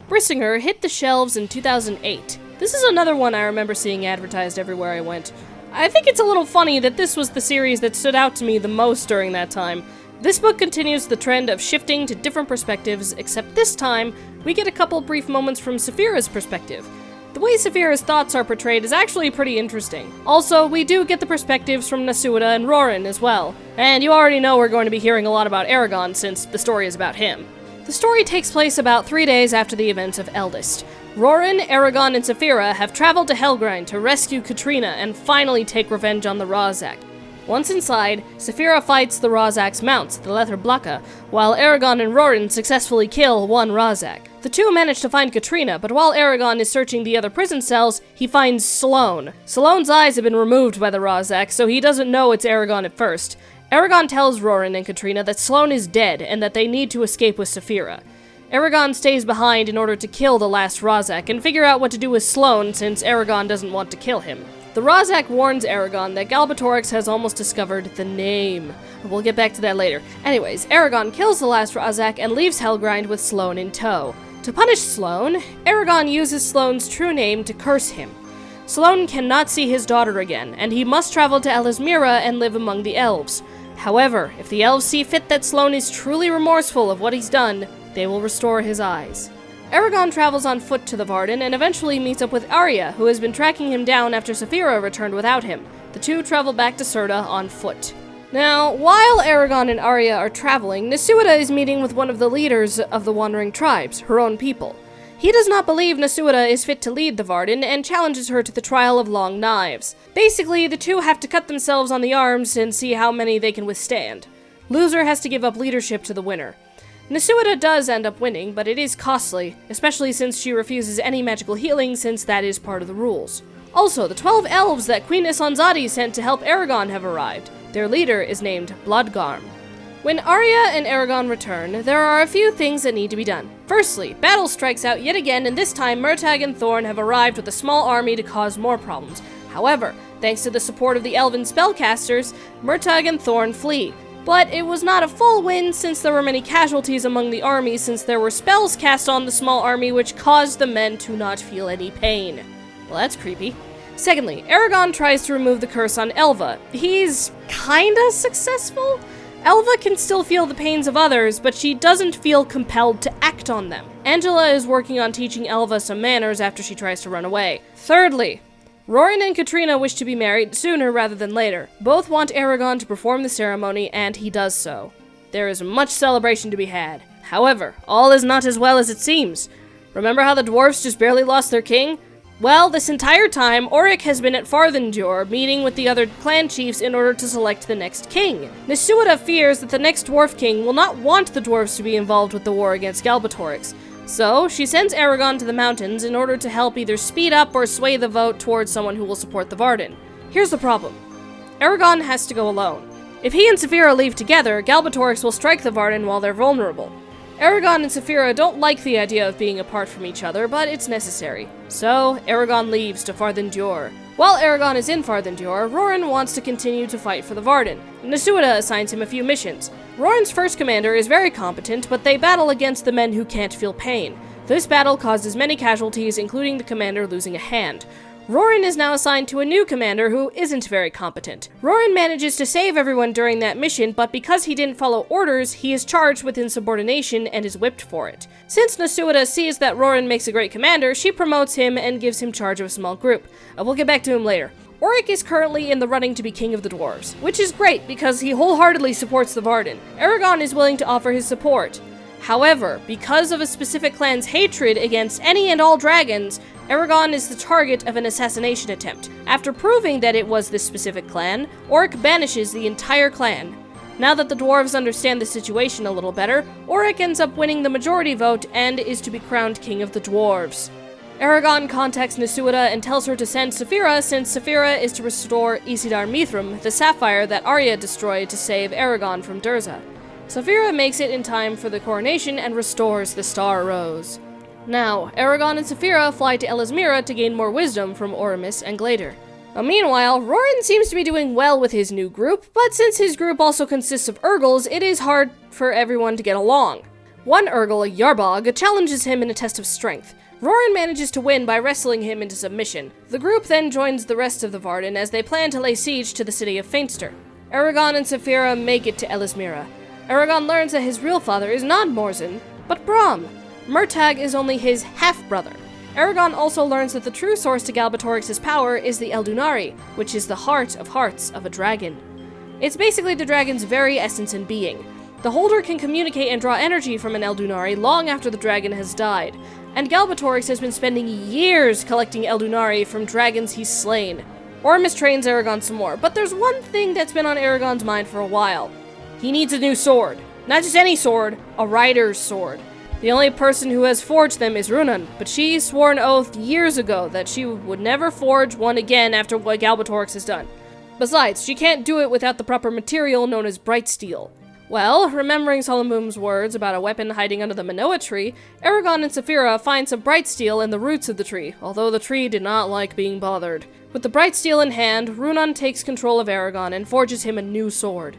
Brisingr hit the shelves in 2008. This is another one I remember seeing advertised everywhere I went. I think it's a little funny that this was the series that stood out to me the most during that time. This book continues the trend of shifting to different perspectives, except this time, we get a couple brief moments from Saphira's perspective. The way Saphira's thoughts are portrayed is actually pretty interesting. Also, we do get the perspectives from Nasuda and Roran as well. And you already know we're going to be hearing a lot about Eragon since the story is about him. The story takes place about 3 days after the events of Eldest. Roran, Eragon, and Saphira have traveled to Helgrind to rescue Katrina and finally take revenge on the Razak. Once inside, Saphira fights the Razak's mounts, the Letherblaka, while Eragon and Roran successfully kill one Razak. The two manage to find Katrina, but while Eragon is searching the other prison cells, he finds Sloane. Sloane's eyes have been removed by the Razak, so he doesn't know it's Eragon at first. Eragon tells Roran and Katrina that Sloane is dead and that they need to escape with Saphira. Eragon stays behind in order to kill the last Razak and figure out what to do with Sloane since Eragon doesn't want to kill him. The Razak warns Eragon that Galbatorix has almost discovered the name. We'll get back to that later. Anyways, Eragon kills the last Razak and leaves Helgrind with Sloane in tow. To punish Sloane, Eragon uses Sloane's true name to curse him. Sloane cannot see his daughter again, and he must travel to Elismira and live among the elves. However, if the elves see fit that Sloane is truly remorseful of what he's done, they will restore his eyes. Eragon travels on foot to the Varden and eventually meets up with Arya, who has been tracking him down after Saphira returned without him. The two travel back to Serta on foot. Now, while Eragon and Arya are traveling, Nasuda is meeting with one of the leaders of the Wandering Tribes, her own people. He does not believe Nasuda is fit to lead the Varden and challenges her to the trial of long knives. Basically, the two have to cut themselves on the arms and see how many they can withstand. Loser has to give up leadership to the winner. Nasuda does end up winning, but it is costly, especially since she refuses any magical healing since that is part of the rules. Also, the 12 elves that Queen Isonzadi sent to help Eragon have arrived. Their leader is named Bloodgarm. When Arya and Eragon return, there are a few things that need to be done. Firstly, battle strikes out yet again, and this time Murtagh and Thorn have arrived with a small army to cause more problems. However, thanks to the support of the elven spellcasters, Murtagh and Thorn flee. But it was not a full win since there were many casualties among the army since there were spells cast on the small army which caused the men to not feel any pain. Well, that's creepy. Secondly, Eragon tries to remove the curse on Elva. He's kinda successful? Elva can still feel the pains of others, but she doesn't feel compelled to act on them. Angela is working on teaching Elva some manners after she tries to run away. Thirdly, Roran and Katrina wish to be married sooner rather than later. Both want Eragon to perform the ceremony, and he does so. There is much celebration to be had. However, all is not as well as it seems. Remember how the dwarves just barely lost their king? Well, this entire time, Auric has been at Farthendur, meeting with the other clan chiefs in order to select the next king. Nasuda fears that the next dwarf king will not want the dwarves to be involved with the war against Galbatorix. So, she sends Eragon to the mountains in order to help either speed up or sway the vote towards someone who will support the Varden. Here's the problem. Eragon has to go alone. If he and Saphira leave together, Galbatorix will strike the Varden while they're vulnerable. Eragon and Saphira don't like the idea of being apart from each other, but it's necessary. So, Eragon leaves to Farthendur. While Eragon is in Farthendur, Roran wants to continue to fight for the Varden. Nasuda assigns him a few missions. Roran's first commander is very competent, but they battle against the men who can't feel pain. This battle causes many casualties, including the commander losing a hand. Roran is now assigned to a new commander who isn't very competent. Roran manages to save everyone during that mission, but because he didn't follow orders, he is charged with insubordination and is whipped for it. Since Nasuda sees that Roran makes a great commander, she promotes him and gives him charge of a small group. We'll get back to him later. Auric is currently in the running to be king of the dwarves, which is great because he wholeheartedly supports the Varden. Eragon is willing to offer his support. However, because of a specific clan's hatred against any and all dragons, Eragon is the target of an assassination attempt. After proving that it was this specific clan, Auric banishes the entire clan. Now that the dwarves understand the situation a little better, Auric ends up winning the majority vote and is to be crowned king of the dwarves. Eragon contacts Nasuda and tells her to send Saphira since Saphira is to restore Isidar Mithram, the sapphire that Arya destroyed to save Eragon from Durza. Saphira makes it in time for the coronation and restores the Star Rose. Now, Eragon and Saphira fly to Elismira to gain more wisdom from Oramis and Glader. Meanwhile, Roran seems to be doing well with his new group, but since his group also consists of Urgles, it is hard for everyone to get along. One Urgal, Yarbog, challenges him in a test of strength. Roran manages to win by wrestling him into submission. The group then joins the rest of the Varden as they plan to lay siege to the city of Feinster. Eragon and Saphira make it to Elismira. Eragon learns that his real father is not Morzin, but Brom. Murtagh is only his half-brother. Eragon also learns that the true source to Galbatorix's power is the Eldunari, which is the heart of hearts of a dragon. It's basically the dragon's very essence and being. The holder can communicate and draw energy from an Eldunari long after the dragon has died, and Galbatorix has been spending years collecting Eldunari from dragons he's slain. Oramus trains Eragon some more, but there's one thing that's been on Eragon's mind for a while. He needs a new sword. Not just any sword, a rider's sword. The only person who has forged them is Roran, but she swore an oath years ago that she would never forge one again after what Galbatorix has done. Besides, she can't do it without the proper material known as bright steel. Well, remembering Solomum's words about a weapon hiding under the Manoa tree, Eragon and Saphira find some bright steel in the roots of the tree, although the tree did not like being bothered. With the bright steel in hand, Roran takes control of Eragon and forges him a new sword.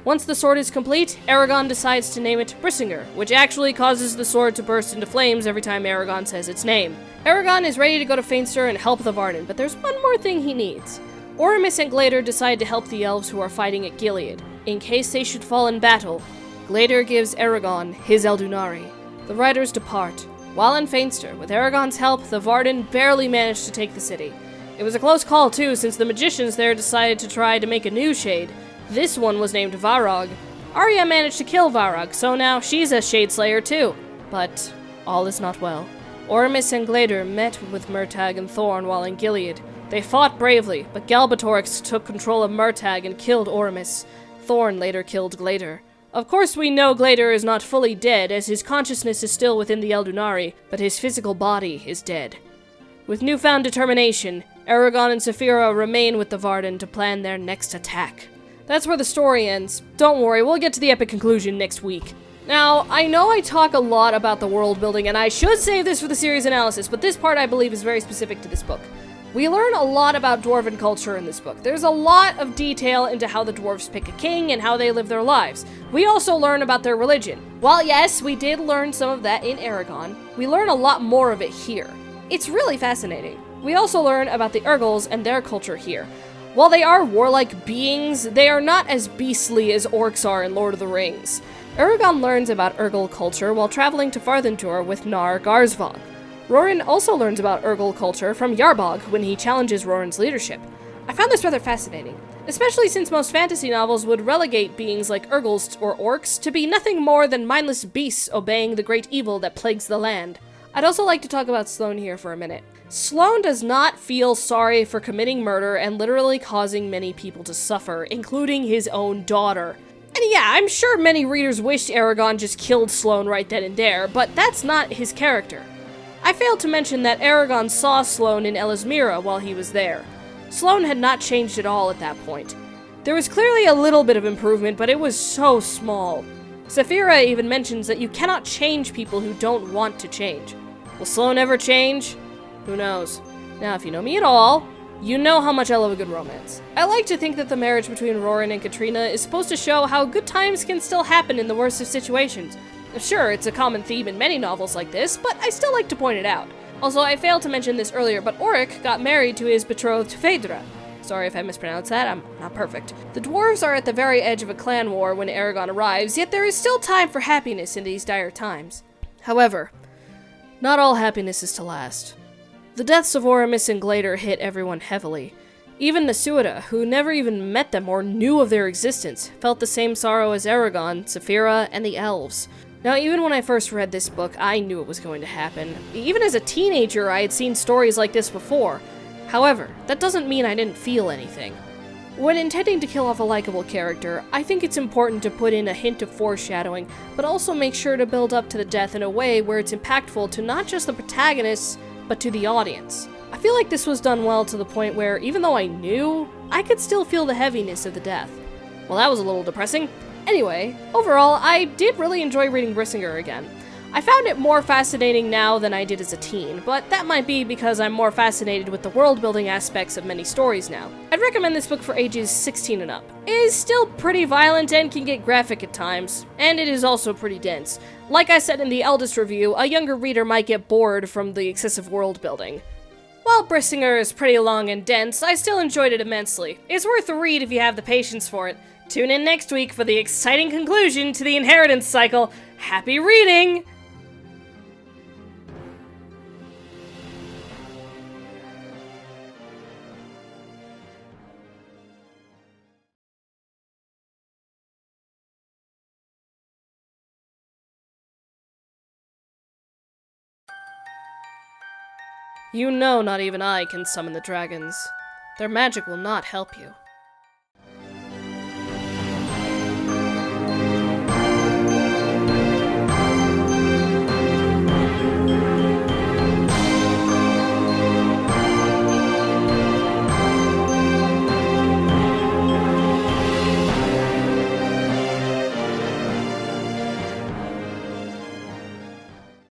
Once the sword is complete, Eragon decides to name it Brisingr, which actually causes the sword to burst into flames every time Eragon says its name. Eragon is ready to go to Feinster and help the Varden, but there's one more thing he needs. Oramus and Glader decide to help the elves who are fighting at Gilead. In case they should fall in battle, Glader gives Eragon his Eldunari. The riders depart. While in Feinster, with Eragon's help, the Varden barely managed to take the city. It was a close call too, since the magicians there decided to try to make a new shade. This one was named Varog. Arya managed to kill Varog, so now she's a Shade Slayer too. But all is not well. Oramus and Glader met with Murtagh and Thorn while in Gilead. They fought bravely, but Galbatorix took control of Murtagh and killed Oramus. Thorn later killed Glader. Of course we know Glader is not fully dead, as his consciousness is still within the Eldunari, but his physical body is dead. With newfound determination, Eragon and Saphira remain with the Varden to plan their next attack. That's where the story ends. Don't worry, we'll get to the epic conclusion next week. Now, I know I talk a lot about the world building, and I should save this for the series analysis, but this part I believe is very specific to this book. We learn a lot about dwarven culture in this book. There's a lot of detail into how the dwarves pick a king and how they live their lives. We also learn about their religion. While yes, we did learn some of that in Eragon, we learn a lot more of it here. It's really fascinating. We also learn about the Urgals and their culture here. While they are warlike beings, they are not as beastly as orcs are in Lord of the Rings. Eragon learns about Urgal culture while traveling to Farthentur with Nar Garzvog. Roran also learns about Urgal culture from Yarbog when he challenges Roran's leadership. I found this rather fascinating, especially since most fantasy novels would relegate beings like Urgals or orcs to be nothing more than mindless beasts obeying the great evil that plagues the land. I'd also like to talk about Sloane here for a minute. Sloane does not feel sorry for committing murder and literally causing many people to suffer, including his own daughter. And yeah, I'm sure many readers wished Eragon just killed Sloane right then and there, but that's not his character. I failed to mention that Eragon saw Sloane in Elismira while he was there. Sloane had not changed at all at that point. There was clearly a little bit of improvement, but it was so small. Saphira even mentions that you cannot change people who don't want to change. Will Sloane ever change? Who knows? Now, if you know me at all, you know how much I love a good romance. I like to think that the marriage between Roran and Katrina is supposed to show how good times can still happen in the worst of situations. Sure, it's a common theme in many novels like this, but I still like to point it out. Also, I failed to mention this earlier, but Oric got married to his betrothed Phaedra. Sorry if I mispronounced that, I'm not perfect. The dwarves are at the very edge of a clan war when Eragon arrives, yet there is still time for happiness in these dire times. However, not all happiness is to last. The deaths of Oramus and Glader hit everyone heavily. Even Nasuada, who never even met them or knew of their existence, felt the same sorrow as Eragon, Saphira, and the elves. Now, even when I first read this book, I knew it was going to happen. Even as a teenager, I had seen stories like this before. However, that doesn't mean I didn't feel anything. When intending to kill off a likable character, I think it's important to put in a hint of foreshadowing, but also make sure to build up to the death in a way where it's impactful to not just the protagonists, but to the audience. I feel like this was done well to the point where, even though I knew, I could still feel the heaviness of the death. Well, that was a little depressing. Anyway, overall, I did really enjoy reading Brisingr again. I found it more fascinating now than I did as a teen, but that might be because I'm more fascinated with the world-building aspects of many stories now. I'd recommend this book for ages 16 and up. It is still pretty violent and can get graphic at times, and it is also pretty dense. Like I said in the Eldest review, a younger reader might get bored from the excessive world-building. While Brisingr is pretty long and dense, I still enjoyed it immensely. It's worth a read if you have the patience for it. Tune in next week for the exciting conclusion to the inheritance cycle. Happy reading! You know not even I can summon the dragons. Their magic will not help you.